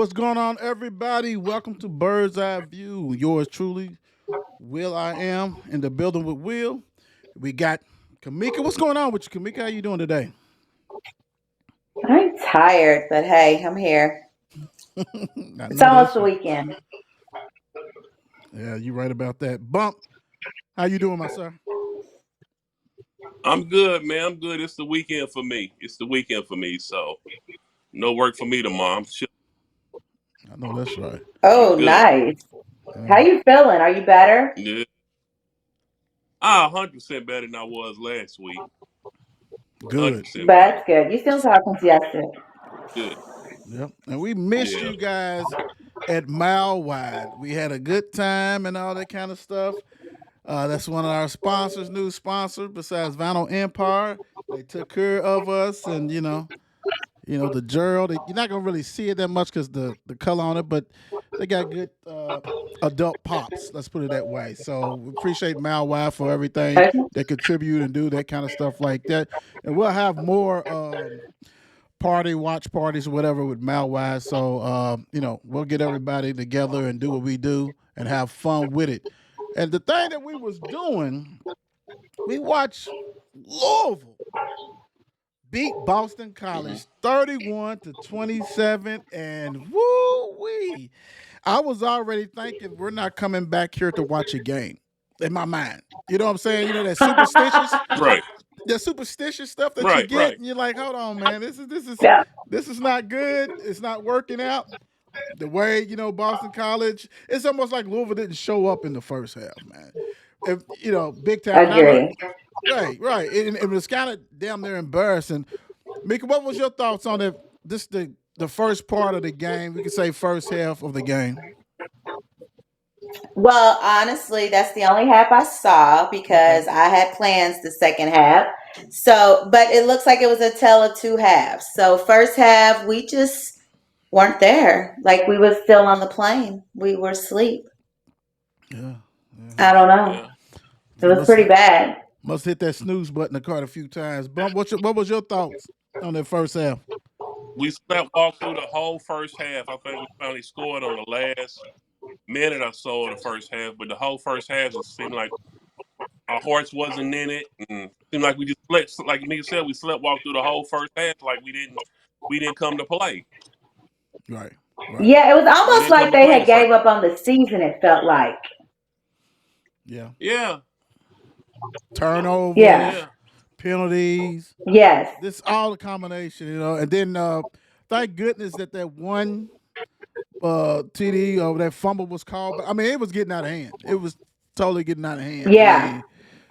What's going on, everybody? Welcome to Bird's Eye View. Yours truly, Will I am in the building with Will. We got Kamika. What's going on with you, Kamika? How you doing today? I'm tired, but hey, I'm here. I It's know almost that's the right. weekend. Yeah, you right about that. Bump, how you doing, my sir? I'm good, man. I'm good. It's the weekend for me. It's the weekend for me. So no work for me tomorrow. I know that's right. Oh, Good. nice. How Yeah, you feeling? Are you better? Yeah. 100% better than I was last week. good. 100% better. That's good. You still talking to yesterday? Good. Yep. And we missed Yeah. you guys at Mile Wide. We had a good time and all that kind of stuff. That's one of our sponsors, new sponsor besides Vinyl Empire. They took care of us, and the Gerald. You're not gonna really see it that much because the color on it, but they got good adult pops. Let's put it that way. So we appreciate Malwire for everything Okay. they contribute and do that kind of stuff like that. And we'll have more watch parties or whatever with Malwire. So we'll get everybody together and do what we do and have fun with it. And the thing that we was doing, we watched Louisville beat Boston Hmm. College 31-27, and woo wee. I was already thinking we're not coming back here to watch a game in my mind. You know what I'm saying? You know Right. that superstitious stuff that you Right. get, Right. and you're like, hold on, man, Yeah, this is not good. It's not working out. The way Boston College, it's almost like Louisville didn't show up in the first half, man. If, big time, and I know. agree. Right. It was kind of damn near embarrassing. Mika, what was your thoughts on it? This the first part of the game. We could say first half of the game. Well, honestly, that's the only half I saw Okay. because I had plans the second half. So, but it looks like it was a tale of two halves. So, first half, we just weren't there. Like we were still on the plane. We were asleep. Yeah. Yeah. I don't know. Yeah. It You was pretty bad. must hit that snooze button the card a few times. Bump. What was your thoughts on that first half? We slept walked through the whole first half. I think we finally scored on the last minute or so of the first half, but the whole first half just seemed like our horse wasn't in it, and seemed like we just slept. Like Mika said, we slept walked through the whole first half like we didn't come to play. Right. Right. Yeah, it was We almost didn't come like to they play had the first. gave up on the season, it felt like. Yeah. Yeah. Yeah. Turnovers, Yeah. penalties. Yes. This all the combination, and then thank goodness that one TD or that fumble was called. But I mean, it was getting out of hand. It was totally getting out of hand. I Yeah. mean,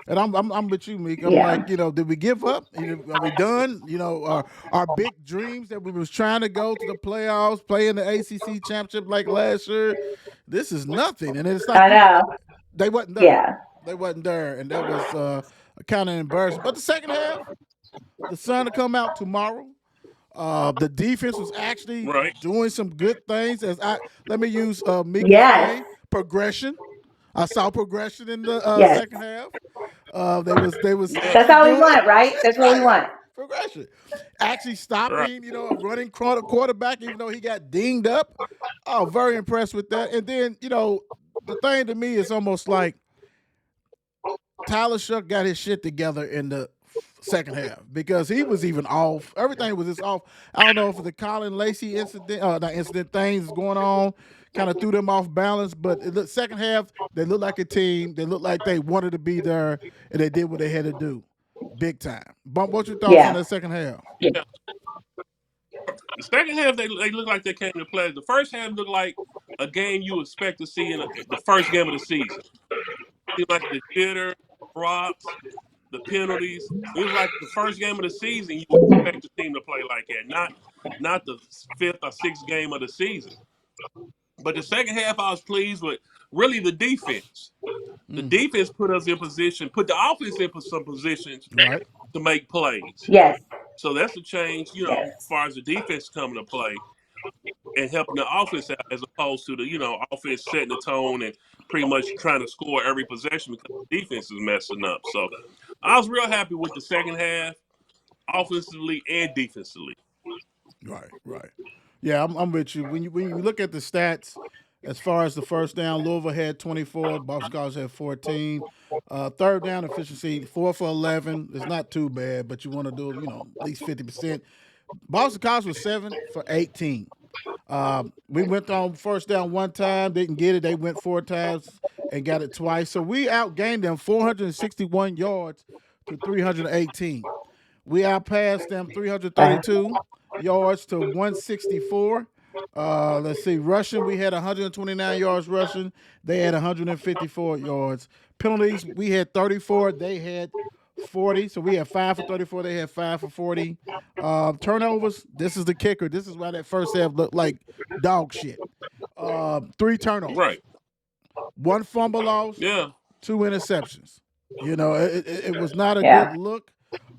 and I'm with you, Meek. I'm Yeah. like, did we give up? Are we done? Our big dreams that we was trying to go to the playoffs, play in the ACC championship like last year. This is nothing, and it's like I know. they wasn't there. Yeah. They wasn't there, and that was kind of embarrassing. But the second half, the sun to come out tomorrow. The defense was actually Right. doing some good things. As I let me use Mika's Yes. way, progression. I saw progression in the Yes. second half. They was Yeah. That's actually all we doing want, right? That's what we right want. progression, actually Right. stopping a running quarterback even though he got dinged up. Oh, very impressed with that. And then the thing to me is almost like Tyler Shuck got his shit together in the second half because he was even off. Everything was just off. I don't know if the Colin Lacey incident, not incident things going on, kind of threw them off balance. But second half, they looked like a team. They looked like they wanted to be there, and they did what they had to do, big time. Bump, what's your thoughts on Yeah. that second half? Yeah. The second half, they look like they came to play. The first half looked like a game you expect to see in the first game of the season. Seemed like the jitter, drops, the penalties. It was like the first game of the season you would expect the team to play like that, not the fifth or sixth game of the season. But the second half, I was pleased with really the defense. The Mm, defense put us in position, put the offense in some positions right. to make plays. Yes. So that's a change, as Yes. far as the defense coming to play and helping the offense out as opposed to the, offense setting the tone and pretty much trying to score every possession because the defense is messing up. So I was real happy with the second half, offensively and defensively. Right. Right. Yeah, I'm with you. When you look at the stats, as far as the first down, Louisville had 24, Boston College had 14. Third down efficiency, 4 for 11. It's not too bad, but you want to do at least 50%. Boston College was 7 for 18. We went on first down one time, didn't get it. They went 4 times and got it twice. So we outgained them 461 yards to 318. We outpassed them Wow. 332 yards to 164. Let's see, rushing, we had 129 yards rushing. They had 154 yards. Penalties, we had 34. They had 40. So we had 5 for 34. They had 5 for 40. Turnovers, this is the kicker. This is why that first half looked like dog shit. Three Right. turnovers, one fumble loss, Yeah. two interceptions. It was not a good Yeah. look.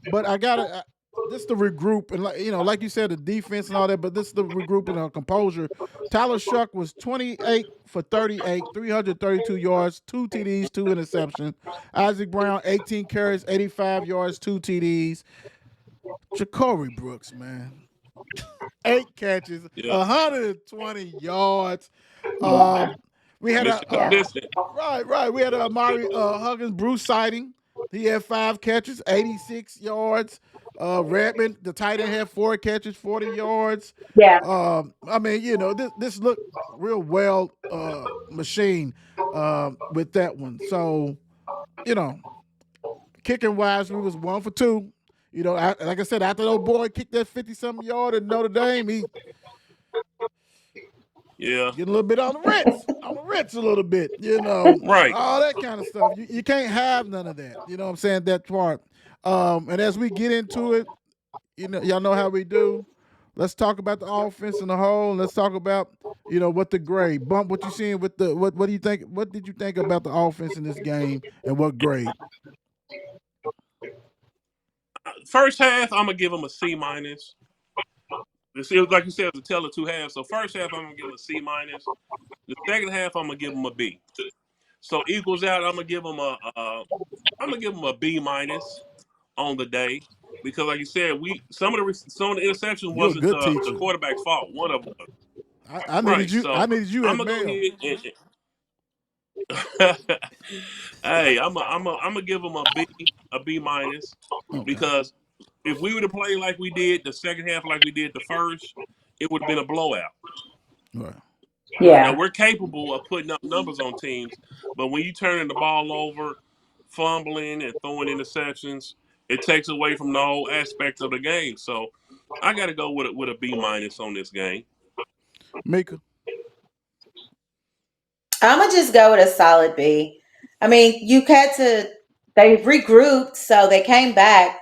But I gotta this the regroup and like you said, the defense and all that. But this is the regroup and composure. Tyler Shuck was 28 for 38, 332 yards, two TDs, two interceptions. Isaac Brown 18 carries, 85 yards, two TDs. Ja'Cory Brooks, man, 8 catches, Yeah. 120 yards. Um, we had Mr. a Yeah. Consistent. right. We had a Amari Huggins Bruce sighting. He had 5 catches, 86 yards. Redmond, the tight end, had 4 catches, 40 yards. Yeah. I mean, this looked real well machine with that one. So, you know, kicking wise, we was 1 for 2. Like I said, after the old boy kicked that 50-something yard at Notre Dame, he Yeah. get a little bit on the Ritz a little bit, Right. all that kind of stuff. You can't have none of that. You know what I'm saying? That part. And as we get into it, y'all know how we do. Let's talk about the offense in the whole. And let's talk about, what the grade. Bump, what you seeing with the what do you think? What did you think about the offense in this game and what grade? First half, I'm gonna give them a C minus. It was like you said, it was a tell of two halves. So first half, I'm gonna give them a C minus. The second half, I'm gonna give them a B. So equals out. I'm gonna give them a B minus on the day because, like you said, some of the interceptions You're a wasn't good the teacher. quarterback's fault. One of them was I needed right. you. So I needed you I'm at gonna go mail. ahead and hey, I'm gonna give them a B minus Okay. because if we would have played like we did the second half, like we did the first, it would have been a blowout. Right. Now Yeah. we're capable of putting up numbers on teams, but when you turning the ball over, fumbling and throwing interceptions, it takes away from the whole aspect of the game. So I got to go with a B minus on this game. Mika. I'm gonna just go with a solid B. I mean, you had to. They regrouped, so they came back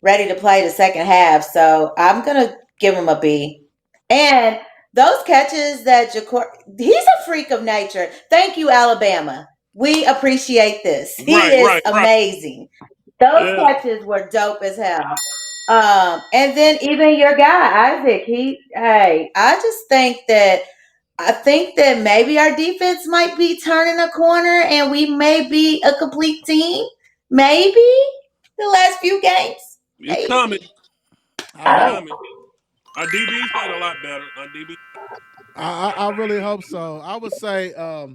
ready to play the second half. So I'm gonna give them a B. And those catches that Jacor, he's a freak of nature. Thank you, Alabama. We appreciate this. He Right, is right, right. amazing. Those Yeah, catches were dope as hell. And then even your guy Isaac, hey, I think that maybe our defense might be turning a corner and we may be a complete team. Maybe the last few games. it's coming. Maybe. I It's I hope. don't. coming. Our DB's played a lot better. Our DB. I really hope so. I would say I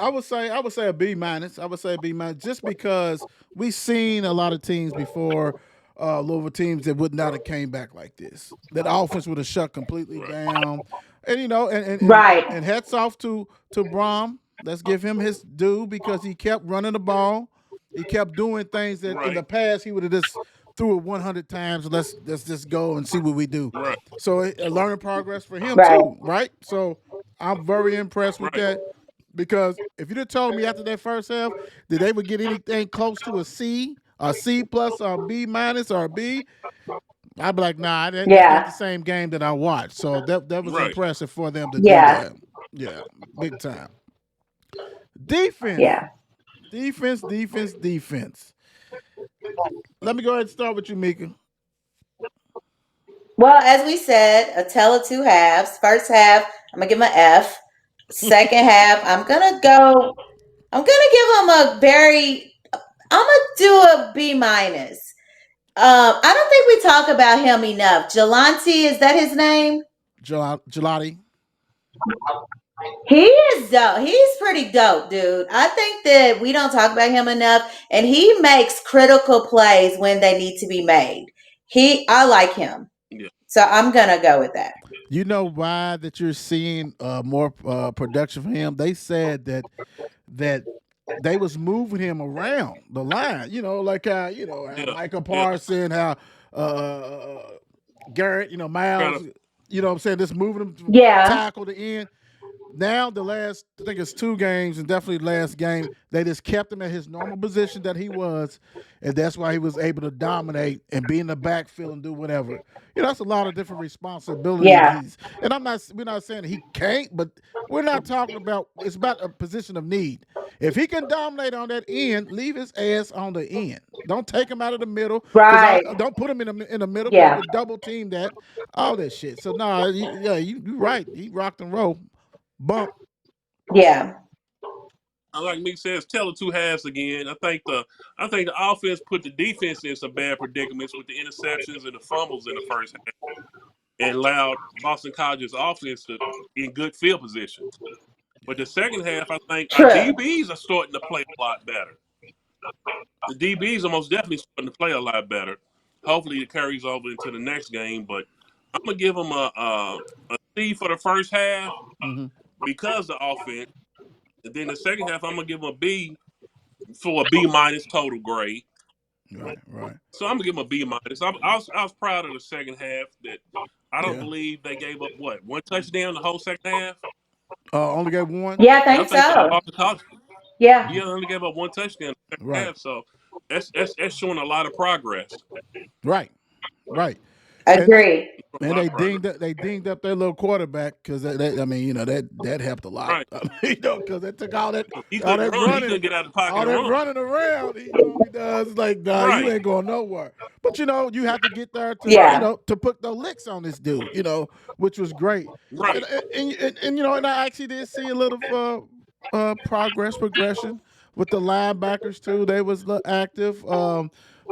would say a B minus. I would say a B minus just because we've seen a lot of teams before, Louisville teams that would not have came back like this. That offense would have shut completely Right, down, and Right. and hats off to Brom. Let's give him his due because he kept running the ball. He kept doing things that in the right, past he would have just threw it 100 times. Let's just go and see what we do. right, So a learning progress for him Right. too, right? So I'm very impressed with right, that because if you'd have told me after that first half that they would get anything close to a C plus, or a B minus, or a B, I'd be like, nah, that's not Yeah. the same game that I watched. So that was right. impressive for them to do Yeah. that. Yeah, big time. Defense, Yeah. defense. Let me go ahead and start with you, Mika. Well, as we said, a tell of two halves. First half, I'm gonna give him an F. Second half, I'm gonna give him a very. I'm gonna do a B minus. I don't think we talk about him enough. Jelante, is that his name? Gelati. He is dope. He's pretty dope, dude. I think that we don't talk about him enough, and he makes critical plays when they need to be made. I like him, Yeah, so I'm gonna go with that. You know why that you're seeing more production from him? They said that they was moving him around the line. Like how how yeah, Michael yeah. Parson, how uh, Garrett, Kind Miles. of What I'm saying? Just moving him to Yeah, tackle the end. Now the last, I think it's 2 games, and definitely last game, they just kept him at his normal position that he was, and that's why he was able to dominate and be in the backfield and do whatever. That's a lot of different responsibilities. yeah, And we're not saying he can't, but we're not talking about. It's about a position of need. If he can dominate on that end, leave his ass on the end. Don't take him out of the middle because I right. don't put him in the middle because you Yeah, can double team that, all that shit. So no, yeah, you right. He rocked and roll. Bump. yeah, like me says, tell the two halves again. I think the offense put the defense in some bad predicaments with the interceptions and the fumbles in the first half, and allowed Boston College's offense to in good field position. But the second half, I think our true. DBs are starting to play a lot better. The DBs are most definitely starting to play a lot better. Hopefully, it carries over into the next game. But I'm gonna give them a C for the first half Mm-hmm. because of the offense, and then the second half, I'm gonna give them a B for a B minus total grade. Right, right. So I'm gonna give them a B minus. I was proud of the second half. That I don't Yeah. believe they gave up what one touchdown the whole second half. Only got one. Yeah, I Yeah, I think think so. so. Boston College, Yeah, yeah, they only gave up one touchdown in the second Right, half. So that's showing a lot of progress. right, right. And agreed. A and lot of progress. they dinged up their little quarterback because I mean that helped a lot. Right. I mean, because they took He couldn't run. He couldn't get out of the pocket all and that run. running around. He normally does. It's like, nah, you Right. ain't going nowhere. But you have to get there to Right. Yeah, to put the licks on this dude. Which was great. And Right. and I actually did see a little progression with the linebackers too. They was active.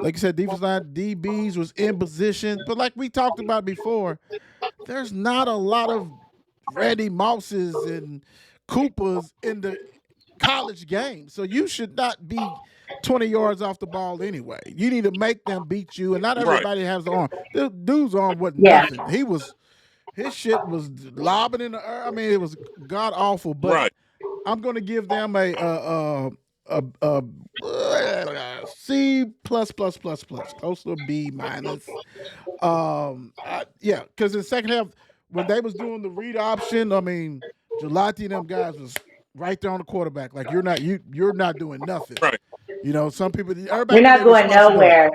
Like I said, defense line DBs was in position, but like we talked about before, there's not a lot of Randy Mosses and Coopers in the college game. So you should not be 20 yards off the ball anyway. You need to make them beat you, and not Right. everybody has the arm. The dude's arm wasn't yeah, nothing. His shit was lobbing in the air. I mean, it was god awful. But Right. I'm going to give them C plus, close to a B minus. Yeah, because in the second half, when they was doing the read option, I mean, Gelati and them guys was right there on the quarterback. Like you're not doing nothing. Right. Some people, everybody you're knew not their going responsibility. nowhere.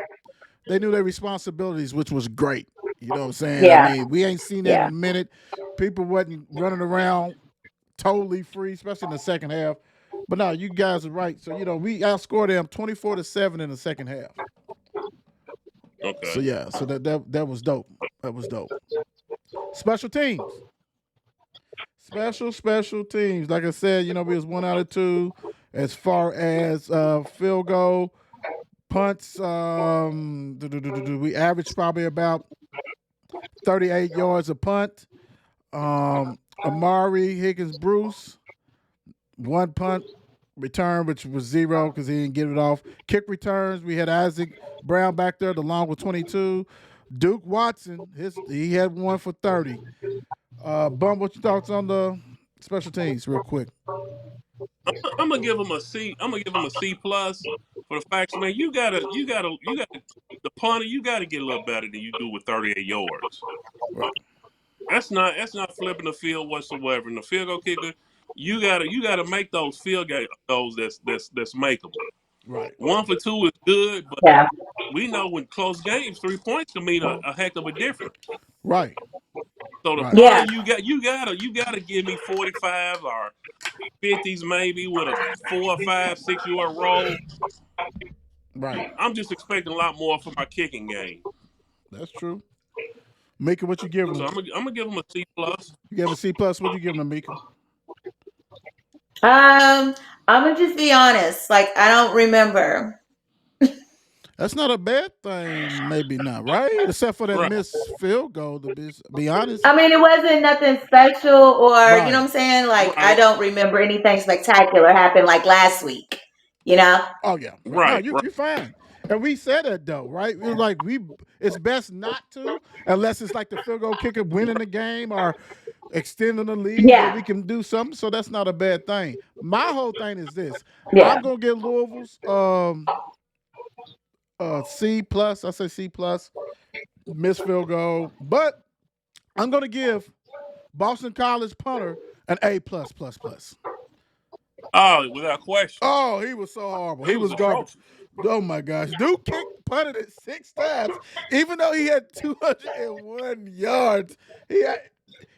They knew their responsibilities, which was great. You know what I'm saying? I Yeah, mean, we ain't seen that in yeah. a minute. People wasn't running around totally free, especially in the second half. But no, you guys are right. So we outscored them 24-7 in the second half. So Okay. yeah, so that was dope. That was dope. Special teams. Special teams. Like I said, we was 1 out of 2 as far as field goal, punts. We averaged probably about 38 yards a punt. Amari Higgins Bruce, 1 punt return, which was 0 because he didn't get it off. Kick returns, we had Isaac Brown back there, the long with 22. Duke Watson, he had 1 for 30. Bum, what your thoughts on the special teams, real quick? I'm gonna give him a C. I'm gonna give him a C plus for the facts, man. You gotta the punter. You gotta get a little better than you do with 38 yards. Right, That's not flipping the field whatsoever. And the field goal kicker, you gotta make those field goals that's makeable. right, 1 for 2 is good, but Yeah. we know when close games, 3 points can mean a heck of a difference. right, So the right, punter, Yeah. you gotta give me 45 or 50s maybe with a 4 or 5 6 yard roll. right. I'm just expecting a lot more from my kicking game. That's true. Mika, what you giving So them? I'm gonna give him a C plus. You gave a C plus. What you giving them, Mika? I'm gonna just be honest. Like I don't remember. That's not a bad thing, maybe not, right? Except for that Right. missed field goal, to be honest. I mean, it wasn't nothing special, or you know what Right. I'm saying? Like, I Right. don't remember anything spectacular happened like last week. You know? Oh yeah, right. No, Right. you Right. you're fine. And we said it though, right? It was like it's best not to, unless it's like the field goal kicker winning the game or extending the lead where Yeah, we can do something. So that's not a bad thing. My whole thing is this: yeah. I'm gonna give Louisville's C plus. I say C plus, missed field goal, but I'm gonna give Boston College punter an A plus plus plus. Oh, without question. Oh, he was so horrible. He He was was garbage. atrocious. Oh my gosh. Dude punted it 6 times, even though he had 201 yards. He had,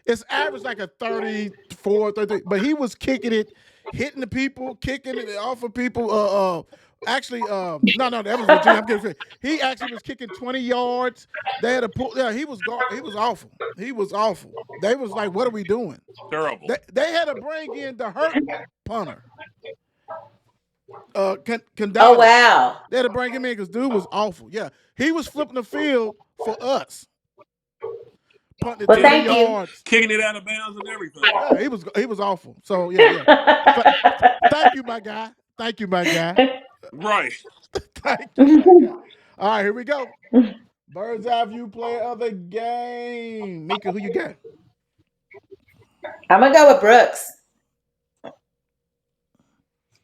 it's average like a 34, 33, but he was kicking it, hitting the people, kicking it off of people. Actually, no, that was Virginia. I'm getting fit. He actually was kicking 20 yards. They had to pull. Yeah, he was awful. He was awful. They was like, what are we doing? Terrible. They had to bring in the hurt punter. Oh Condado. wow. They had to bring him in because dude was awful. Yeah, he was flipping the field for us, punting it Well, Yeah. 20 thank you. yards. Kicking it out of bounds and everything. Yeah, he was awful. So yeah. Th- Thank you, my guy. Thank you, my guy. Right. Thank you, my guy. All right, here we go. Bird's eye view player of the game. Mika, who you got? I'm gonna go with Brooks.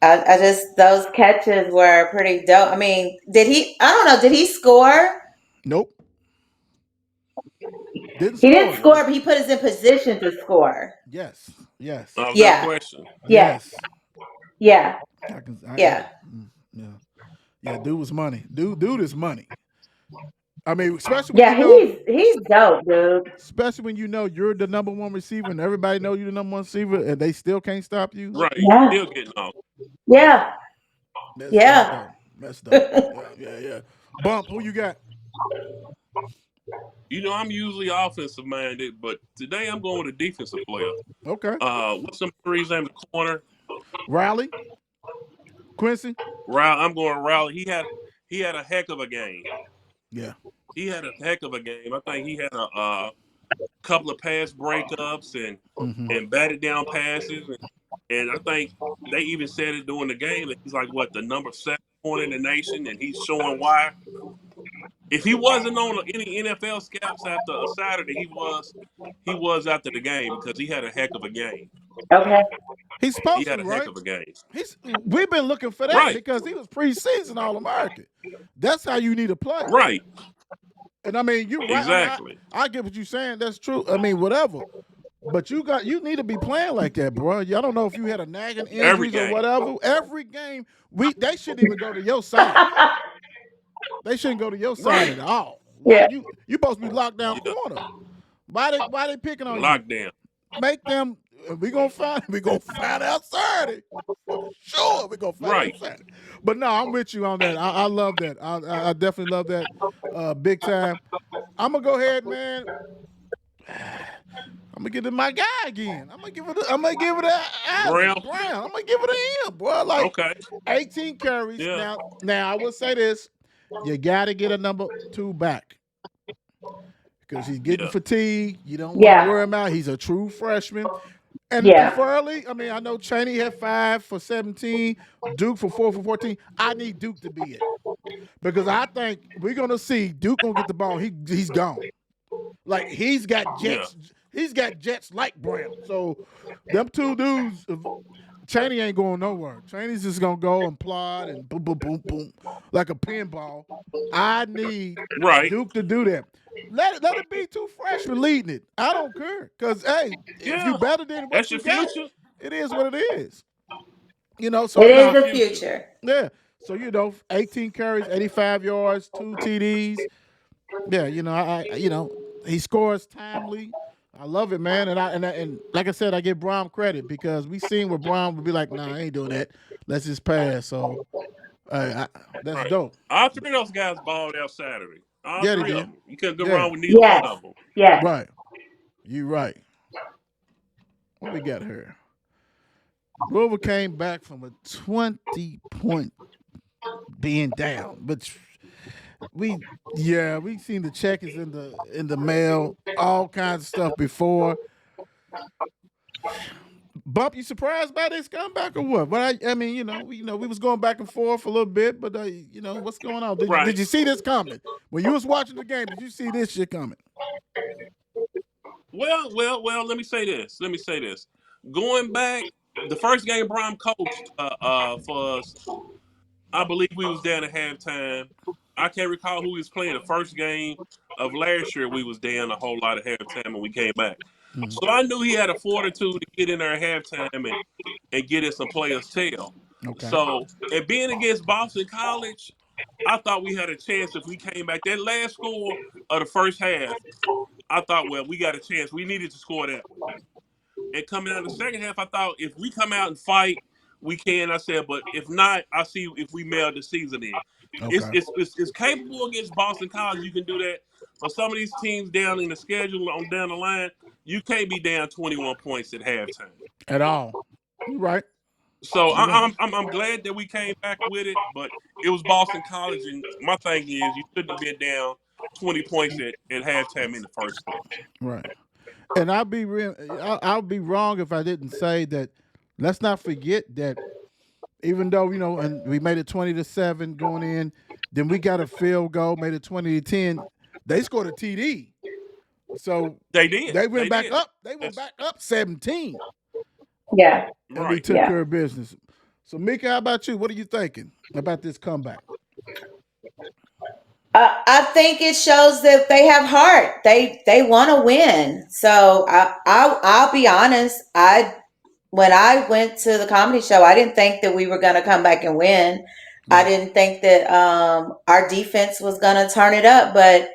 I just those catches were pretty dope. I mean, did he? I don't know. Did he score? Nope. Didn't He didn't score. score, but he put us in position to score. Yes. Yes. Without Yeah, question. yeah, Yes. yeah, I can. yeah, Yeah. Yeah. Dude was money. Dude is money. I mean, especially when you yeah. know He's dope, dude. especially when you know you're the number one receiver and everybody know you're the number one receiver and they still can't stop you. Right. You Yeah, still getting off. yeah, That's yeah. dope. That's dope. Yeah. Bump, who you got? You know, I'm usually offensive minded, but today I'm going with a defensive player. Okay. What's some threes name? The corner. Riley, Quincy. I'm going Raleigh. He had a heck of a game. Yeah. He had a heck of a game. I think he had a couple of pass breakups Mm-hmm. and batted down passes, and I think they even said it during the game that he's like what the number 7 corner in the nation, and he's showing why. If he wasn't on any NFL scouts after a Saturday, he was after the game because he had a heck of a game. Okay. He's He supposed had to, a heck right? of a game. We've been looking for that Right, because he was preseason All American. That's how you need to play. right, And I mean, you're right. I mean, exactly. I get what you're saying. That's true. I mean, whatever. But you need to be playing like that, bro. I don't know if you had a nagging Every injuries or game. whatever. Every game, they shouldn't even go to your side. They shouldn't go to your side Right. at all. Why Yeah. you supposed to be locked down Yeah. corner? Why they picking on you? Lockdown. Make them. We gonna find out Saturday for sure. We gonna find out Right. Saturday. But no, I'm with you on that. I love that. I definitely love that. Big time. I'm gonna go ahead, man. I'm gonna give it my guy again. I'm gonna give it a Brown. Isaac Brown. I'm gonna give it to him, boy. Like Okay. 18 carries. Yeah. Now I will say this: you got to get a number 2 back because he's getting Yeah. fatigued. You don't want to Yeah. wear him out. He's a true freshman. And Yeah. preferably, I mean, I know Cheney had 5 for 17, Duke for 4 for 14. I need Duke to be it because I think we're gonna see Duke gonna get the ball. He's gone. Like he's got Yeah. jets. He's got jets like Brown. So them two dudes, Cheney ain't going nowhere. Cheney's just gonna go and plod and boom, boom, boom, boom, like a pinball. I need Right. Duke to do that. Let it be 2 freshmen leading it. I don't care. Cause hey, if you Yeah. better than what That's your you got, future. it is what it is. You know, so It That's is your now the future. future. yeah. So 18 carries, 85 yards, 2 TDs. Yeah, he scores timely. I love it, man. And like I said, I give Brown credit because we seen where Brown would be like, "Nah, I ain't doing that. Let's just pass." So that's Right. dope. All three of those guys balled out Saturday. All Yeah, they three of did. them. You couldn't go Yeah, wrong with neither one Yes. of them. Yes. right. You right. What we got here? Louisville came back from a 20-point being down, but we seen the check is in the mail, all kinds of stuff before. Bump, you surprised by this comeback or what? But I mean, we was going back and forth a little bit, but what's going on? Did Right. you see this coming when you was watching the game? Did you see this shit coming? Well. Let me say this. Going back, the first game Brom coached for us, I believe we was down at halftime. I can't recall who he was playing the first game of last year. We was down a whole lot at halftime and we came back. Mhm. So I knew he had a fortitude to get in there at halftime and get in some players' tail. Okay. So, and being against Boston College, I thought we had a chance if we came back. That last score of the first half, I thought, well, we got a chance. We needed to score that one. And coming out of the second half, I thought if we come out and fight, we can. I said, but if not, I see if we mail the season in. Okay. It's capable against Boston College. You can do that. For some of these teams down in the schedule on down the line, you can't be down 21 points at halftime. At all. You right. So You right. I'm glad that we came back with it, but it was Boston College, and my thing is you shouldn't have been down 20 points at halftime in the first place. Right. And I'll be wrong if I didn't say that. Let's not forget that even though and we made it 20-7 going in, then we got a field goal, made it 20-10. They scored a TD, so They did. they went They back did. up. They went That's back up 17, Yeah. and we right. took Yeah. care of business. So, Mika, how about you? What are you thinking about this comeback? I think it shows that they have heart. They want to win. So I'll be honest. When I went to the comedy show, I didn't think that we were going to come back and win. I Right. didn't think that our defense was going to turn it up, but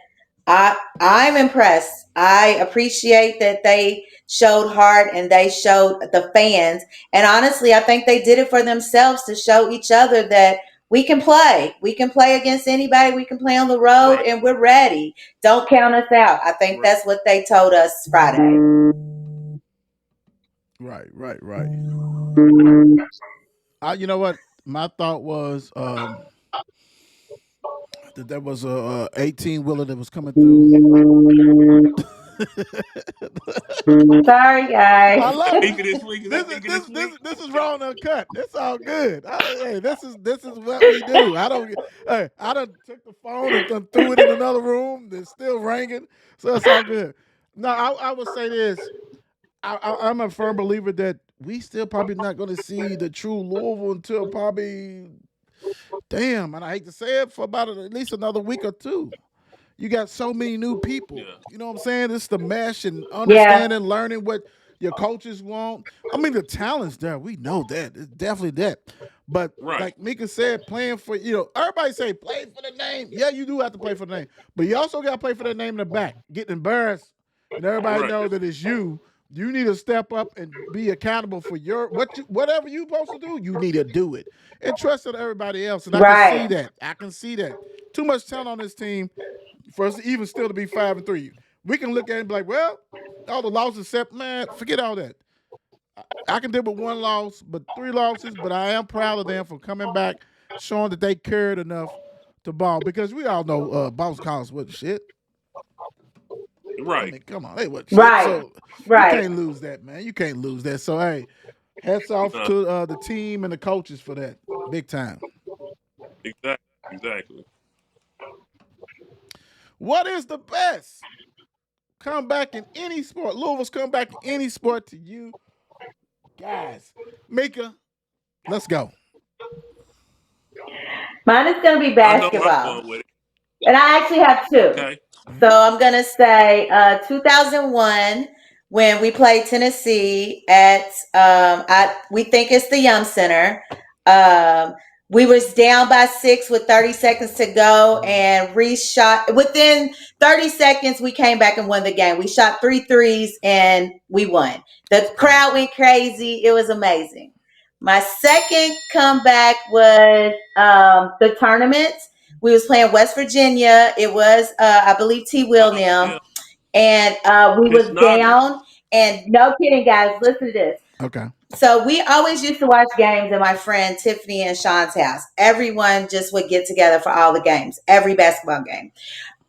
I'm impressed. I appreciate that they showed heart and they showed the fans. And honestly, I think they did it for themselves to show each other that we can play. We can play against anybody. We can play on the road Right. and we're ready. Don't count us out. I think Right. that's what they told us Friday. Right. Right. Right. You know what? My thought was that there was a 18 wheeler that was coming through. Sorry, guys. I love it. Kamika this week. Is This that is Kamika this week? this is raw and uncut. It's all good. Hey, this is what we do. I don't. Hey, I done took the phone and done threw it in another room. It's still ringing, so it's all good. No, I would say this. I'm a firm believer that we still probably not going to see the true Louisville until probably, damn, and I hate to say it, for about at least another week or two. You got so many new people. Yeah. You know what I'm saying? It's the mesh and Yeah. understanding, learning what your coaches want. I mean, the talent's there. We know that. It's definitely that. But Right. like Mika said, playing for, everybody say play for the name. Yeah, you do have to play for the name. But you also got to play for the name in the back. Getting embarrassed and everybody Right. know that it's you. You need to step up and be accountable for whatever you're supposed to do. You need to do it and trust in everybody else. And I can see Right. that. I can see that. Too much talent on this team for us to even still to be 5-3. We can look at it and be like, well, all the losses except, man, forget all that. I can deal with one loss, but 3 losses. But I am proud of them for coming back, showing that they cared enough to ball because we all know Boston College wasn't shit. I Right. mean, come on, they wasn't shit. Right. So you Right. can't lose that, man. You can't lose that. So hey, hats off No. to the team and the coaches for that, big time. Exactly. Exactly. What is the best comeback in any sport? Louisville's comeback in any sport to you guys. Mika, let's go. Mine is going to be I know where I'm basketball. going with it. And I actually have two. Okay. So I'm going to say 2001 when we played Tennessee at, we think it's the Yum Center. We was down by 6 with 30 seconds to go and Reese shot. Within 30 seconds, we came back and won the game. We shot 3 threes and we won. The crowd went crazy. It was amazing. My second comeback was the tournament. We was playing West Virginia. It was, I believe, T. Will Oh now. yeah. And we was Pisnoggers. down. And no kidding, guys. Listen to this. Okay. So we always used to watch games at my friend Tiffany and Sean's house. Everyone just would get together for all the games, every basketball game.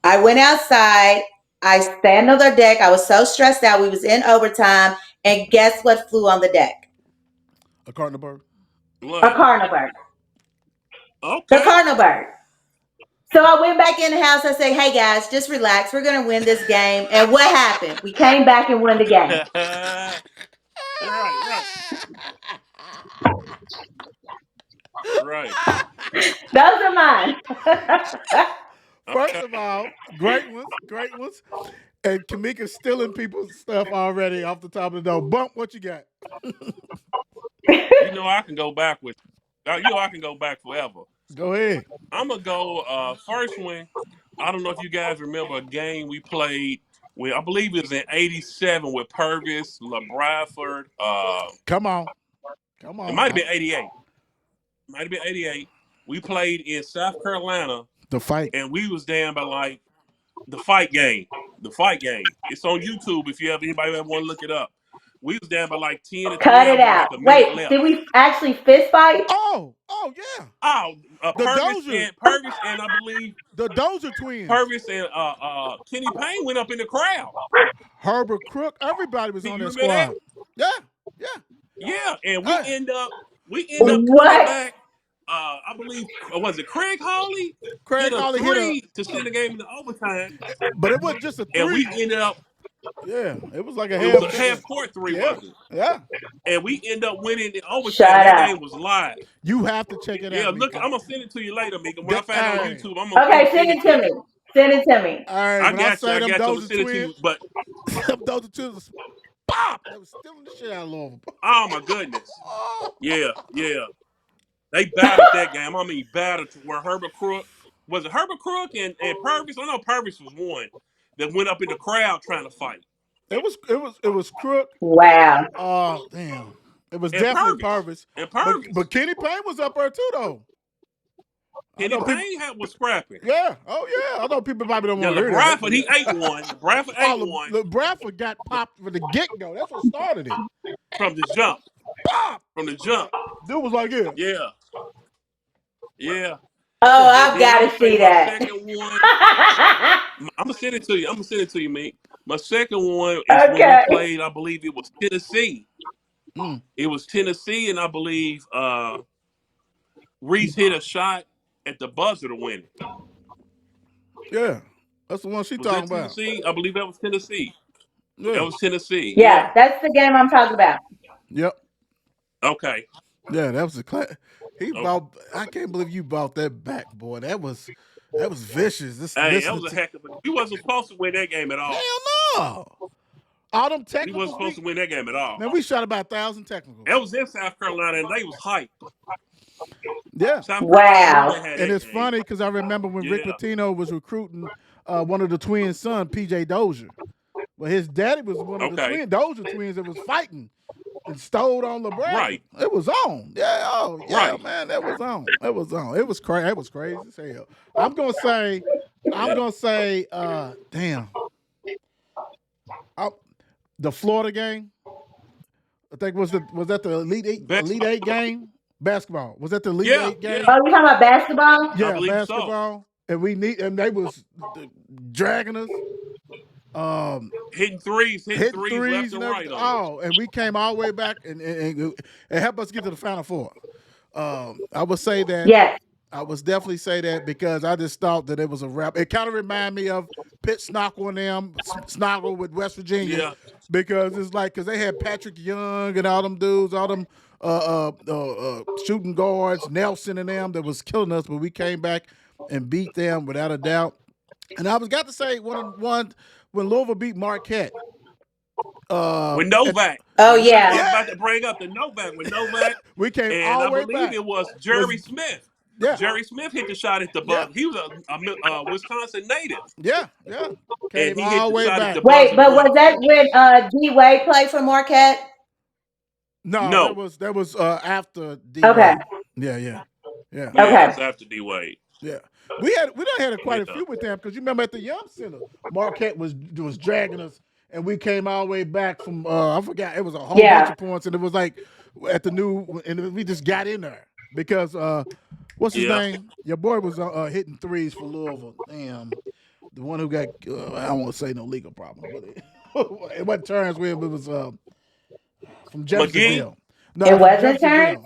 I went outside. I stand on the deck. I was so stressed out. We was in overtime, and guess what flew on the deck? A cardinal bird. A What? cardinal bird. The Okay. cardinal bird. So I went back in the house. I said, "Hey guys, just relax. We're gonna win this game." And what happened? We came back and won the game. Right, right, right. Those are mine. First Okay. of all, great ones, great ones. And Kamika's stealing people's stuff already off the top of the dome. Bump, what you got? You know I can go back with. You know I can go back forever. Go ahead. I'm gonna go first one. I don't know if you guys remember a game we played with. I believe it was in '87 with Purvis, LeBradford. Come on. Come It on. might have been '88. Might have been '88. We played in South Carolina, The fight. and we was down by like the fight game. The fight game. It's on YouTube if you ever anybody ever want to look it up. We was down by like 10 to Cut it 12 with out. like a minute Wait, did left. we actually fist fight? Oh, yeah. Oh, The Dozier. Purvis and I believe The Dozier twins. Purvis and Kenny Payne went up in the crowd. Herbert Crook. Everybody was on You that remember that? squad. Yeah. Yeah. Yeah, and Hey, we end up coming What? back. I believe was it Craig Hawley Craig hit a Hawley hit a, three to send the game into overtime, but it wasn't just a and we three. ended up Yeah, it was like a it was a half half court. court three, Yeah. wasn't it? Yeah. And we end up winning in overtime. Shut That up. game was live. You have to check it Yeah, out, look, Mika. I'm gonna send it to you later, Mika. When I That, find it on all YouTube, I'm Okay, gonna send send it it to to you. me. Send it to me. right. I When I got you. say I them got you. I'm gonna Dozier send it to twins, you. But them Dozier twins, pop! They was stealing the shit out of Louisville. oh my goodness, Oh. yeah, yeah. They battled that game. I mean, battled to where Herbert Crook was it Herbert Crook and Purvis? I know Purvis was one that went up in the crowd trying to fight. It was Crook. Wow. Oh damn! It was And definitely Purvis. Purvis, And but Purvis. Kenny Payne was up there too though. I Kenny know people. Payne was scrapping. Yeah. Oh yeah. I know people probably don't Now want to hear that. LeBradford, he ate one. LeBradford ate Oh, one Bradford got popped from the get go. That's what started it. from the jump. Pop. From the jump. Dude was like, yeah. Yeah. Yeah. Oh, And I've then got I'm to gonna say see my that. second one. I'm gonna send it to you. I'm gonna send it to you, mate. My second one is when we Okay. played. I believe it was Tennessee. Mm. It was Tennessee, and I believe Reese hit a shot at the buzzer to win it. Yeah. That's the one she Was talking that about. Tennessee? I believe that was Tennessee. That Yeah. was Tennessee. Yeah. Yeah, that's the game I'm talking about. Yep. Okay. Yeah, that was a class. He Okay. bought. I can't believe you bought that back, boy. That was vicious. Hey, that Listen was a to heck of a. We wasn't supposed to win that game at all. hell no. All them We wasn't technicals. supposed to win that game at all. Man, we shot about 1,000 technicals. That was in South Carolina, and they was hyped. Yeah. South Carolina knew Wow. they had And that it's game. funny because I remember when Rick Yeah. Pitino was recruiting one of the twin son, PJ Dozier. Well, his daddy was one of the Okay. Dozier twins that was fighting and stole on LeBron. Right. It was on. Yeah, oh yeah, Right. man, that was on. It was on. It was crazy. It was crazy as hell. I'm gonna say, damn. The Florida game. I think was that the Elite Eight game? Basketball. Was that the Elite Yeah. Eight game? Yeah. Oh, you talking about basketball? Yeah, I believe so. basketball. And they was dragging us. Hitting threes left and right. And everything. Oh, and we came all the way back and helped us get to the Final Four. I would say that. Yes. I was definitely say that because I just thought that it was a wrap. It kind of reminded me of Pitt Snoggle and them, Snoggle with West Virginia. Yeah. Because it's like, because they had Patrick Young and all them dudes, all them shooting guards, Nelson and them that was killing us, but we came back and beat them without a doubt. And I was got to say one when Louisville beat Marquette. With Novak. Oh, I was yeah. about to bring up the Novak with Novak. We came And all I the way believe back. it was Jerry Smith. Yeah. Jerry Smith hit the shot at the buzzer. He was a Wisconsin native. Yeah. Came And he all hit the the way shot back. at the Wait, buzzer. but was that when D Wade played for Marquette? No, that was after D. Okay. Wade. Yeah. Yeah, Okay. it was after D Wade. Yeah. We done had quite a Yeah. few with them because you remember at the Yum Center, Marquette was dragging us, and we came all the way back from I forgot, it was a whole Yeah. bunch of points, and it was like at the new, and we just got in there because what's his Yeah. name? Your boy was hitting threes for Louisville. Damn, the one who got I don't want to say no legal problems, but it wasn't Terrence Williams. It was from McGee, Jeffersonville. No, It from wasn't Terrence. Jeffersonville.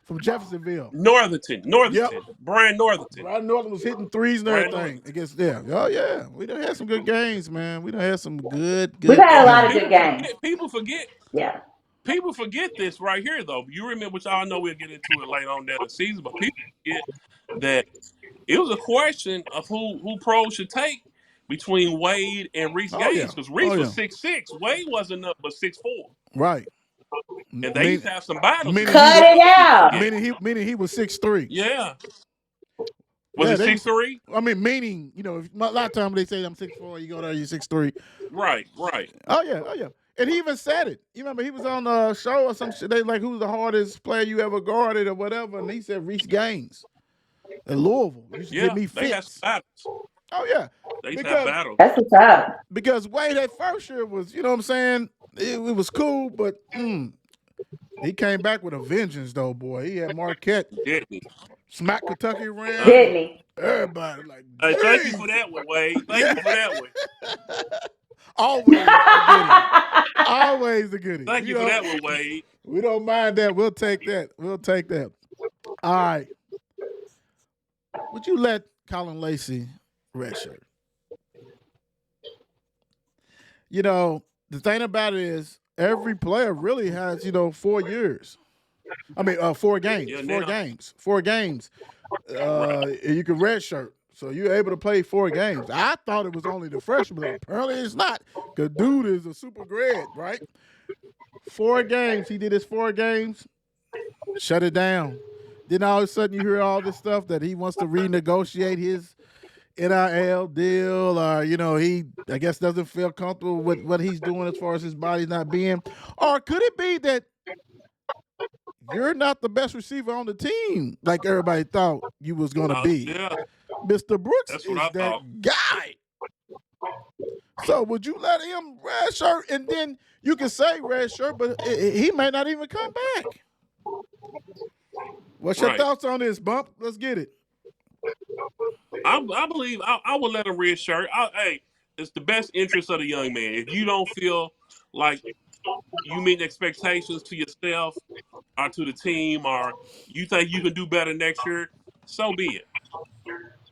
From Jeffersonville. Northerton, Yep. Brian Northerton, Brian Norton was hitting threes and Brian everything Northerton. against them. Oh yeah, we done had some good games, man. We done had some good We've had a And lot of games. good games. Yeah. people forget this right here though. You remember, which I know we'll get into it later on down the season, but people forget that it was a question of who pros should take between Wade and Reese Oh yeah. Gaines, because Oh Reese yeah. was 6'6", Wade wasn't up but 6'4", Right. and they used Mean, to have some battles in meaning the he Cut was NBA. it People out. forget. meaning he was 6'3". Yeah, was Yeah, it they. 6'3"? I mean, meaning a lot of times they say I'm 6'4", you go there, you 6'3". Right, right. Oh yeah, oh yeah. And he even said it. You remember he was on a show or some shit. They like, who's the hardest player you ever guarded or whatever, and he said Reese Gaines at Louisville used to give Yeah, me they had some fits. battles. Oh yeah, They used to have because battles. That's what's up. Wade that first year was, you know what I'm saying, it was cool, but he came back with a vengeance though, boy. He had Marquette Didn't he? smack Kentucky around, Uh, Didn't and he? everybody like, hey, thank you for Jesus, that one, Wade. Thank yeah, you for that one. always the goodie, always the goodie. Thank you for that one, Wade. We don't mind that. We'll take that. We'll take that. All right. Would you let Colin Lacey redshirt? The thing about it is every player really has, 4 years. I mean, 4 games. Yeah, 4 now. games. 4 games. Right. You can redshirt. So you're able to play 4 games. I thought it was only the freshman, but apparently it's not. Because dude is a super grad, right? 4 games. He did his 4 games. Shut it down. Then all of a sudden you hear all this stuff that he wants to renegotiate his NIL deal, or he I guess doesn't feel comfortable with what he's doing as far as his body not being. Or could it be that you're not the best receiver on the team like everybody thought you was gonna be? Yeah, Mr. Brooks that's what is I that thought. guy. So would you let him redshirt, and then you can say redshirt, but he may not even come back? What's your Right. thoughts on this, Bump? Let's get it. I believe I would let him redshirt. Hey, it's the best interest of the young man. If you don't feel like you meet expectations to yourself or to the team, or you think you can do better next year, so be it.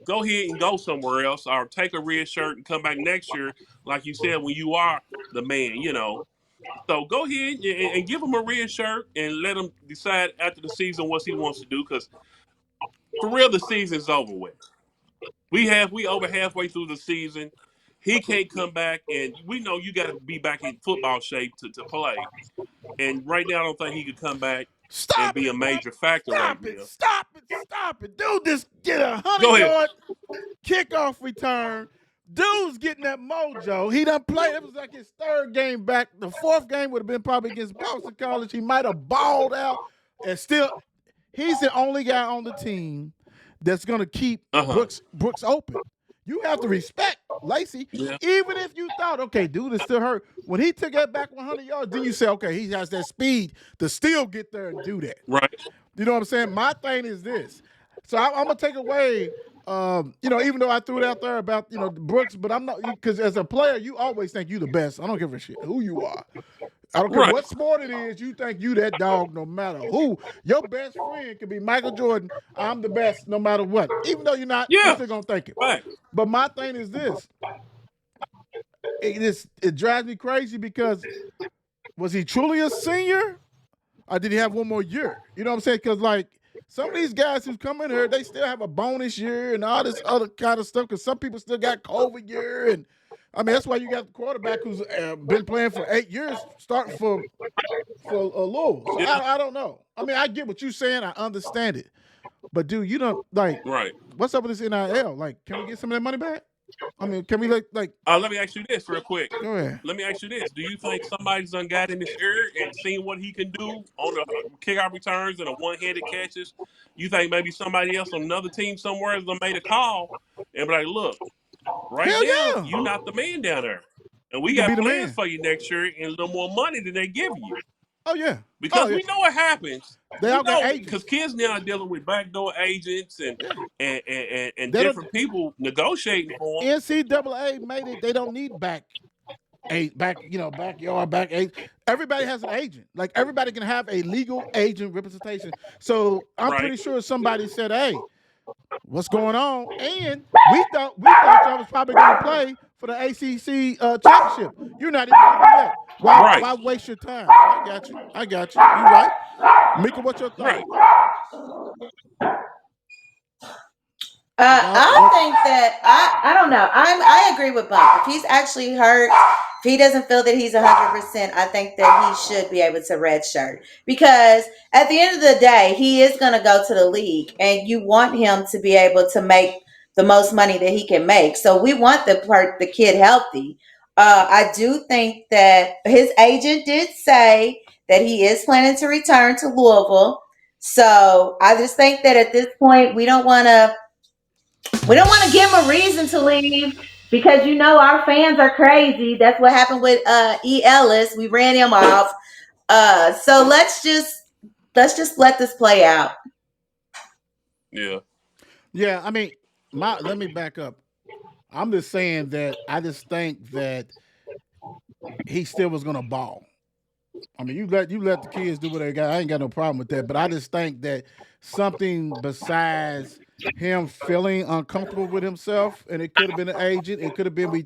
Go ahead and go somewhere else, or take a red shirt and come back next year, like you said, when you are the man. So go ahead and give him a red shirt and let him decide after the season what he wants to do. Because for real, the season's over with. We over halfway through the season. He can't come back, and we know you got to be back in football shape to play. And right now, I don't think he could come back and Stop be it, a Bump. major factor right Stop it. now. Stop it. Stop it. Dude, just get a 100 Go ahead. yard kickoff return. Dude's getting that mojo. He done played. It was like his 3rd game back. The 4th game would have been probably against Boston College. He might have balled out. And still, he's the only guy on the team that's going to keep Brooks open. You have to respect Lacey. Yeah. Even if you thought, okay, dude is still hurt. When he took that back 100 yards, then you say, okay, he has that speed to still get there and do that. Right. You know what I'm saying? My thing is this. So I'm going to take away, even though I threw it out there about, Brooks, but I'm not, because as a player, you always think you the best. I don't give a shit who you are. I don't care Right. what sport it is, you think you that dog no matter who. Your best friend could be Michael Jordan. I'm the best no matter what. Even though you're not, you're Yeah. still going to think it. Right. But my thing is this. It drives me crazy because was he truly a senior? Or did he have one more year? You know what I'm saying? Because, like, some of these guys who come in here, they still have a bonus year and all this other kind of stuff because some people still got COVID year. And, I mean, that's why you got the quarterback who's been playing for 8 years starting for Louisville. So Yeah. I don't know. I mean, I get what you're saying. I understand it. But, dude, you don't, like, Right. what's up with this NIL? Like, can we get some of that money back? I mean, can we, like Let me ask you this real quick. go ahead. Let me ask you this. Do you think somebody's done got in his ear and seen what he can do on the kickoff returns and the one-handed catches? You think maybe somebody else on another team somewhere has done made a call and be like, look, right Hell now, yeah. you're not the man down there. And we You can be got the plans man. for you next year and a little more money than they give you. Oh yeah. Oh Because yeah. we know what happens. They We all got know because agents. kids now are dealing with backdoor agents and Yeah. and They don't. different people negotiating for them. NCAA made it. They don't need backyard back eight. Everybody has an agent. Like everybody can have a legal agent representation. So I'm Right, pretty sure somebody said, "Hey, what's going on?" And we thought y'all was probably going to play for the ACC championship. You're not even going to do that. Why right, why waste your time? So I got you. I got you. You right, Mika? What's your thought right. about I what? think that I don't know. I agree with Bump. If he's actually hurt, if he doesn't feel that he's 100%, I think that he should be able to redshirt because at the end of the day, he is going to go to the league, and you want him to be able to make the most money that he can make. So we want the kid healthy. I do think that his agent did say that he is planning to return to Louisville. So I just think that at this point, we don't want to give him a reason to leave because our fans are crazy. That's what happened with E. Ellis. We ran him off. So let's just let this play out. Yeah. Yeah, I mean, let me back up. I'm just saying that I just think that he still was going to ball. I mean, you let the kids do what they got. I ain't got no problem with that. But I just think that something besides him feeling uncomfortable with himself, and it could have been an agent. It could have been we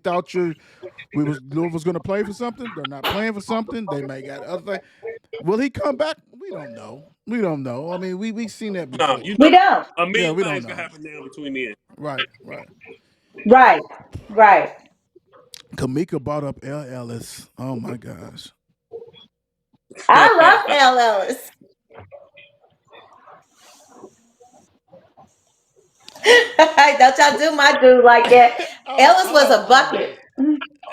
was going to play for something. They're not playing for something. They may got other thing. Will he come back? We don't know. We don't know. I mean, we seen that No, before. We don't. a Yeah, million we don't things can know. happen now between then. Right, right. Right. Right. Kamika brought up L. Ellis. Oh my gosh. I love L. Ellis. Don't y'all do my dude like that. Ellis was a bucket.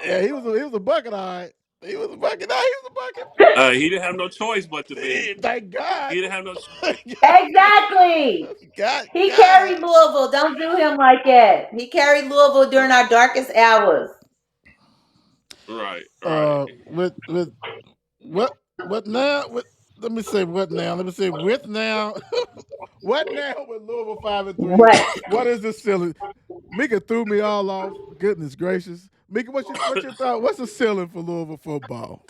Yeah, he was a bucket, all right. He was a bucket. No, he was a bucket. He didn't have no choice but to be. Thank God. He didn't have no choice. Exactly. God, He God. carried Louisville. Don't do him like that. He carried Louisville during our darkest hours. Right, right. With what now? Let me say what now. Let me say with now. What now with Louisville 5-3? What? What is this ceiling? Mika threw me all off. Goodness gracious. Mika, what's your thought? What's the ceiling for Louisville football?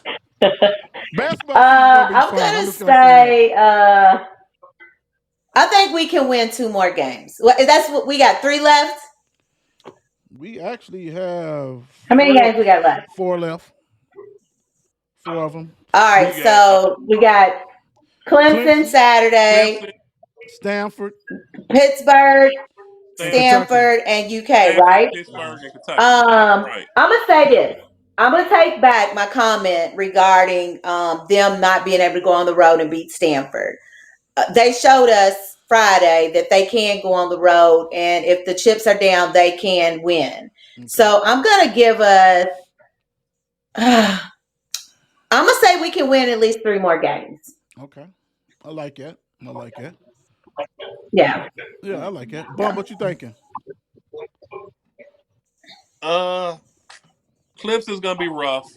Basketball season gonna be I'm fun. I'm gonna just gonna say that. say I think we can win two more games. That's what we got. Three left. We actually have How many four games we got left? four left. Four of them. All We right, got so we got Clemson Clemson, Saturday, Clemson, Stanford, Pittsburgh, and Stanford, Kentucky. Stanford, and UK, Stanford, right? Pittsburgh, and Kentucky. Right. I'm gonna say this. I'm gonna take back my comment regarding them not being able to go on the road and beat Stanford. They showed us Friday that they can go on the road, and if the chips are down, they can win. Okay. So I'm gonna give us. I'm gonna say we can win at least three more games. Okay. I like that. I like that. Yeah. Yeah, I like that. Bum, what you thinking? Uh, Clemson's gonna be rough.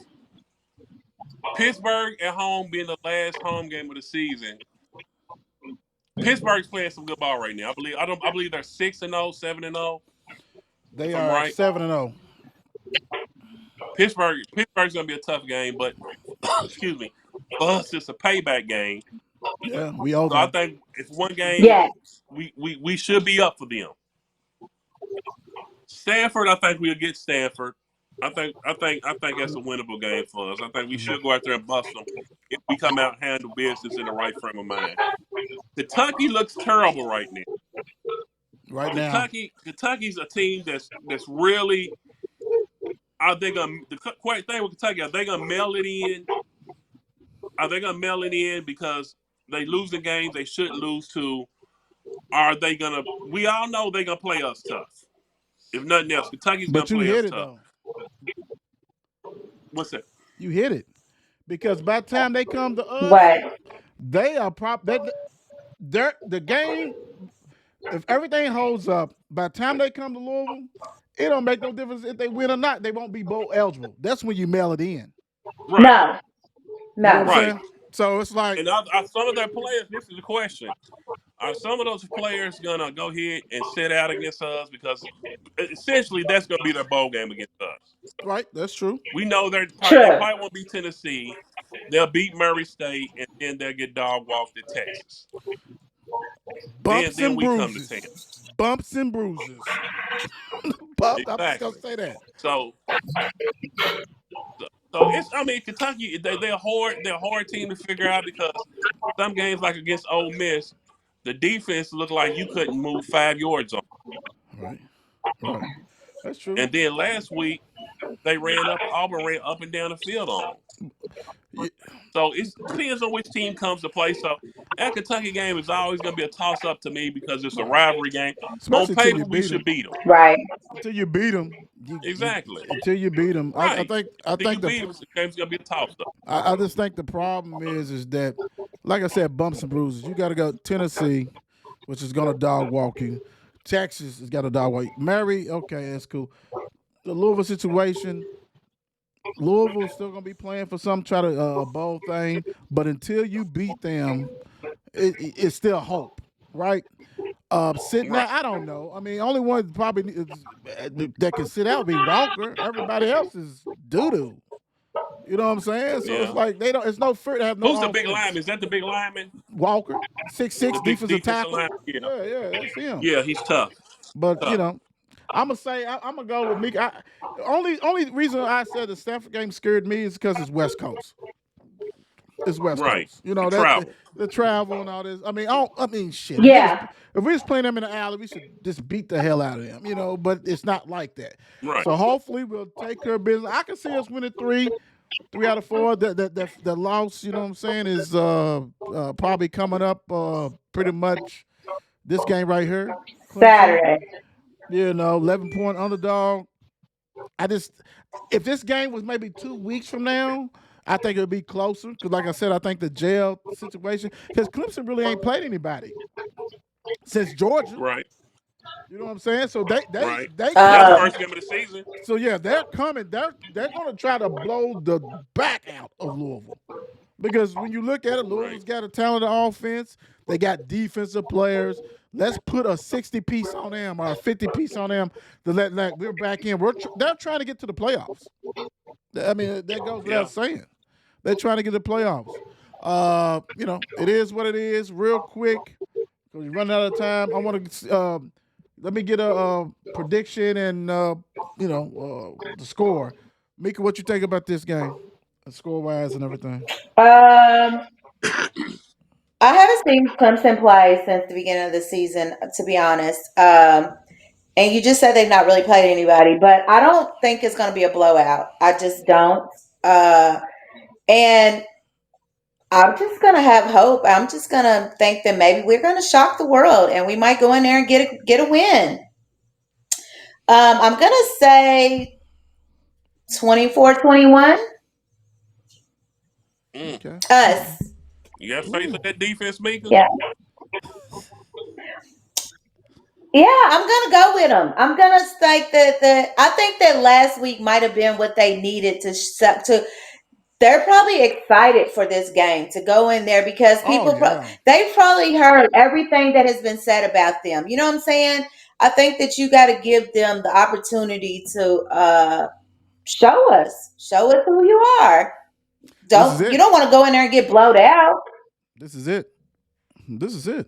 Pittsburgh at home being the last home game of the season. Pittsburgh's playing some good ball right now. I believe they're 6-0, 7-0, They if I'm are right. 7-0. Pittsburgh's gonna be a tough game, but excuse me, for us it's a payback game. Yeah, we owe So I them. think it's one game Yeah. we should be up for them. Stanford, I think we'll get Stanford. I think that's a winnable game for us. I think we should go out there and bust them if we come out and handle business in the right frame of mind. Kentucky looks terrible right now. Right now. Kentucky's a team that's really. Are they gonna the quite thing with Kentucky? Are they gonna mail it in? Are they gonna mail it in because they lose the games they should lose to? Are they gonna? We all know they're gonna play us tough. If nothing else, Kentucky's gonna But you play us hit it tough. though. What's that? You hit it. Because by the time they come to us, What? they are they're the game, if everything holds up, by the time they come to Louisville, it don't make no difference if they win or not. They won't be bowl eligible. That's when you mail it in. Right, No. You know what I'm No. right. saying? So it's like, And are some of their players, this is the question. Are some of those players gonna go ahead and sit out against us because essentially that's gonna be their bowl game against us? right, that's true. We know they True. probably won't beat Tennessee. They'll beat Murray State, and then they'll get dog walked at Texas. Then Bumps then and we come to town. bruises. Bumps and bruises. Bump, I'm just gonna Exactly. say that. So so it's I mean Kentucky they're a hard team to figure out because some games like against Ole Miss, the defense looked like you couldn't move 5 yards on. Right, right. That's true. And then last week Auburn ran up and down the field on them. Yeah, So it depends on which team comes to play. So that Kentucky game is always going to be a toss up to me because it's a rivalry game. On especially till paper, you we beat should them. beat them. Right. Until you beat them, Exactly. until you beat them. I Right. think I Till you think the beat them, the game's going to be a toss up. I just think the problem is that, like I said, bumps and bruises. You got to go Tennessee, which is gonna dog walk you. Texas has got a dog walk. Mary, okay, that's cool. The Louisville situation, Louisville's still gonna be playing for some try to bowl thing, but until you beat them, it's still hope, right? Sitting Right. out, I don't know. I mean, only one probably that can sit out would be Walker. Everybody else is doo doo. You know what I'm saying? So it's Yeah. like they don't. It's no fair to have no Who's the big offense. lineman? Is that the big lineman? Walker, 6'6", The big defensive defensive tackle. lineman? Yeah. Yeah, yeah, that's him. Yeah, he's tough. But Tough. I'm gonna say I'm gonna go with Mika. Only reason I said the Stanford game scared me is because it's West Coast. It's West Right. Coast. You The know that travel. the travel and all this. I mean, shit. Yeah. If we was playing them in the alley, we should just beat the hell out of them. But it's not like that. Right. So hopefully we'll take care of business. I can see us winning three out of four. The loss, you know what I'm saying, is probably coming up pretty much this game right here. Clemson. Saturday. 11-point underdog. If this game was maybe 2 weeks from now, I think it would be closer. Because, like I said, I think the jail situation, because Clemson really ain't played anybody since Georgia. Right. You know what I'm saying? So they Right. That's the Uh, coming. first game of the season. So yeah, they're coming. They're going to try to blow the back out of Louisville. Because when you look at it, Louisville's Right. got a talented offense. They got defensive players. Let's put a 60 piece on them or a 50 piece on them to let like we're back in. They're trying to get to the playoffs. I mean, that goes Yeah. without saying. They're trying to get to the playoffs. It is what it is. Real quick, because we're running out of time. I want to let me get a prediction and the score. Mika, what you think about this game, score wise and everything? um, I haven't seen Clemson play since the beginning of the season, to be honest. And you just said they've not really played anybody, but I don't think it's going to be a blowout. I just don't. And I'm just going to have hope. I'm just going to think that maybe we're going to shock the world and we might go in there and get a win. I'm going to say 24-21. Okay. Us. You got faith in Ooh. that defense, Mika? Yeah. Yeah, I'm gonna go with them. I'm gonna think that I think that last week might have been what they needed to. They're probably excited for this game to go in there because Oh yeah. they've probably heard everything that has been said about them. You know what I'm saying? I think that you got to give them the opportunity to show us who you are. This is You it. don't want to go in there and get blowed out. This is it. This is it.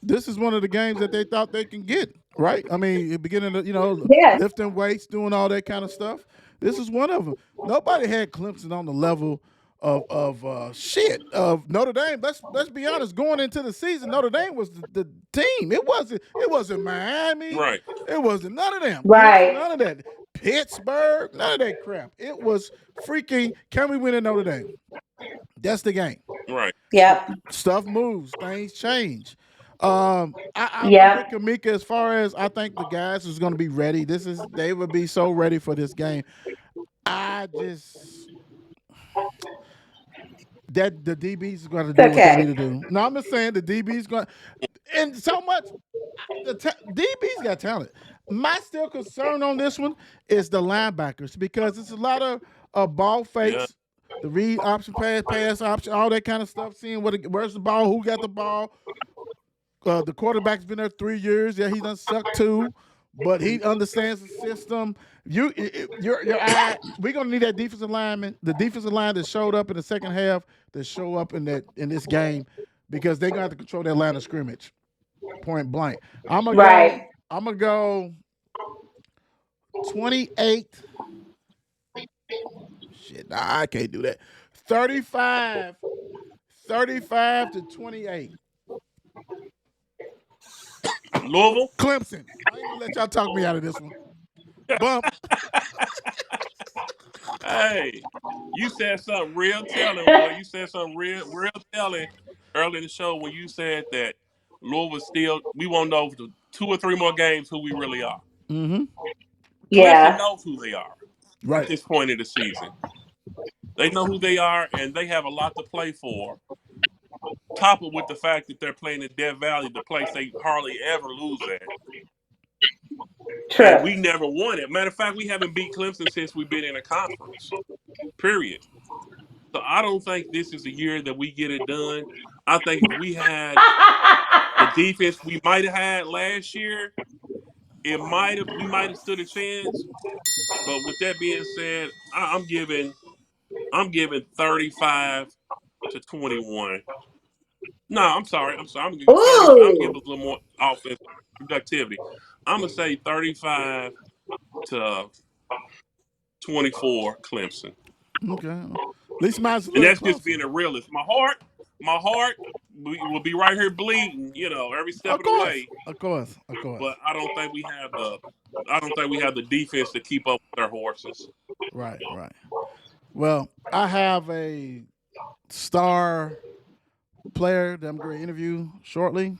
This is one of the games that they thought they can get, right? I mean, beginning to, Yes. lifting weights, doing all that kind of stuff. This is one of them. Nobody had Clemson on the level of Notre Dame. Let's be honest. Going into the season, Notre Dame was the team. It wasn't Miami. Right. It wasn't none of them. Right. None of that. Pittsburgh. None of that crap. It was freaking. Can we win in Notre Dame? That's the game. Right. Yep. Stuff moves, things change. I'm Yep. with Kamika as far as I think the guys is going to be ready. They would be so ready for this game. I just that the DBs is going to do what they Okay. need to do. No, I'm just saying the DBs going and so much. DBs got talent. My still concern on this one is the linebackers because it's a lot of ball Yeah. fakes the read option, pass option, all that kind of stuff. Seeing where's the ball, who got the ball. The quarterback's been there 3 years. Yeah, he done sucked too, but he understands the system. Your eye. We're gonna need that defensive lineman, the defensive line that showed up in the second half, to show up in this game, because they're gonna have to control that line of scrimmage, point blank. I'm gonna go. Right. I'm gonna go 28. Shit, nah, I can't do that. 35, 35 to 28. Louisville. Clemson. I ain't gonna let y'all talk me out of this one. Bump. Hey, you said something real telling, boy. You said something real telling early in the show when you said that Louisville still. We won't know for 2 or 3 more games who we really are. Mm-hmm. Clemson Yeah. knows who they are at Right. this point in the season. They know who they are, and they have a lot to play for. Coupled with the fact that they're playing in Death Valley, the place they hardly ever lose at, and True. we never won it. Matter of fact, we haven't beat Clemson since we've been in a conference. Period. So I don't think this is the year that we get it done. I think if we had the defense we might have had last year, it might have we might have stood a chance. But with that being said, I'm giving 35-21. No, I'm sorry. I'm gonna give you 30. I'm giving Ooh. a little more offense productivity. I'm gonna say 35-24 Clemson. Okay. At least mine's a And little that's just closer. being a realist. My heart will be right here bleeding, every step Of of the course. way. Of course. Of course. But I don't think we have the defense to keep up with our horses. Right. Right. Well, I have a star player that I'm going to interview shortly.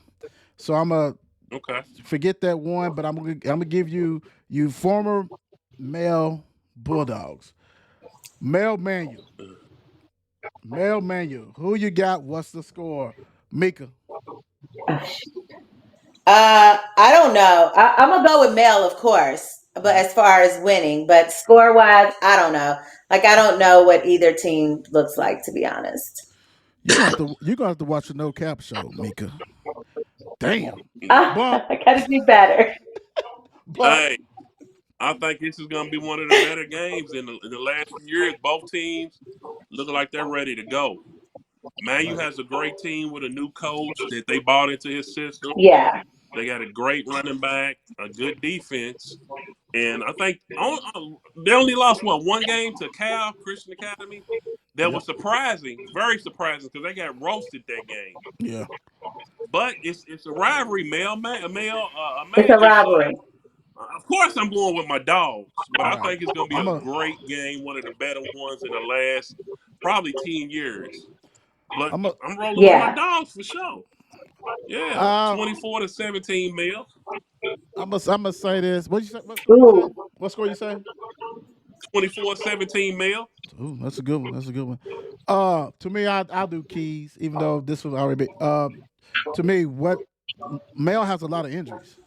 So I'm gonna Okay. forget that one, but I'm gonna give you former male Bulldogs. Male Manual. Male Manual. Who you got? What's the score? Mika. I don't know. I'm gonna go with Mel, of course. But Mhm. as far as winning, but score wise, I don't know. Like I don't know what either team looks like, to be honest. You're gonna have to watch the No Cap show, Mika. Damn. Bump. I gotta do better. Bump. Hey, I think this is going to be one of the better games in the last few years. Both teams looking like they're ready to go. Manu Right. has a great team with a new coach that they bought into his system. Yeah. They got a great running back, a good defense, and I think they only lost one game to Cal Christian Academy. That Yep. was surprising, very surprising, because they got roasted that game. Yeah. But it's a rivalry, a It's a manager. So rivalry. of course I'm going with my dogs. But I Right. think it's going to be I'm a a. great game, one of the better ones in the last probably 10 years. But I'm a. I'm rolling with my Yeah. dogs for sure. Yeah, Uh, 24-17 mil. I'm gonna say this. What you say? What you say? Ooh. What score you say? 24-17 mil. Ooh, that's a good one. That's a good one. To me, I'll do keys, even though this was already. To me, what Mel has a lot of injuries.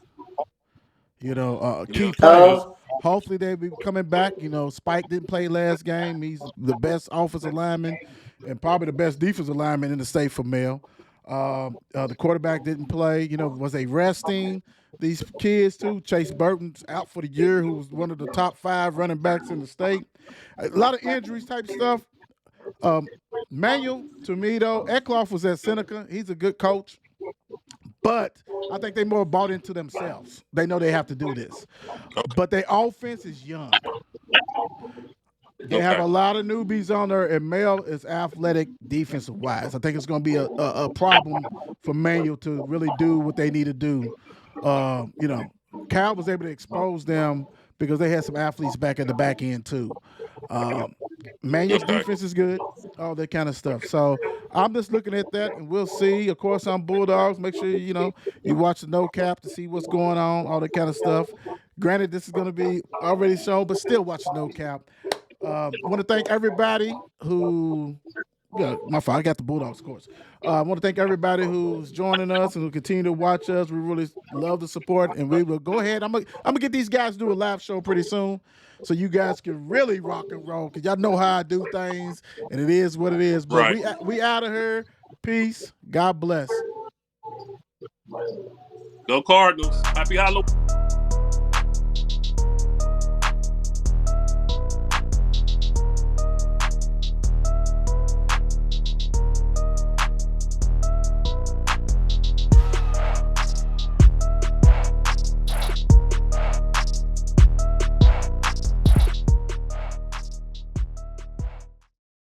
Yeah, Key he do. players. Hopefully they'll be coming back. Spike didn't play last game. He's the best offensive lineman and probably the best defensive lineman in the state for Mel. The quarterback didn't play. Was they resting these kids too? Chase Burton's out for the year, who was one of the top 5 running backs in the state. A lot of injuries type stuff. Um, Manuel, to me though, Eckloff was at Seneca. He's a good coach. But I think they more bought into themselves. They know they have to do this. Okay. But their offense is young. They have Okay. a lot of newbies on there, and Mel is athletic defensive wise. I think it's going to be a problem for Manuel to really do what they need to do. Uh, you know, Cal was able to expose them because they had some athletes back at the back end too. Um, Manuel's Okay. defense is good, all that kind of stuff. So I'm just looking at that, and we'll see. Of course, I'm Bulldogs. Make sure you watch the No Cap to see what's going on, all that kind of stuff. Granted, this is going to be already shown, but still watch the No Cap. I want to thank everybody who Yeah, my fault. I got the Bulldogs, of course. I want to thank everybody who's joining us and who continue to watch us. We really love the support, and we will go ahead. I'm gonna get these guys to do a live show pretty soon, so you guys can really rock and roll. Cause y'all know how I do things, and it is what it is. But Right. we out of here. Peace. God bless. Go Cardinals. Happy Halloween.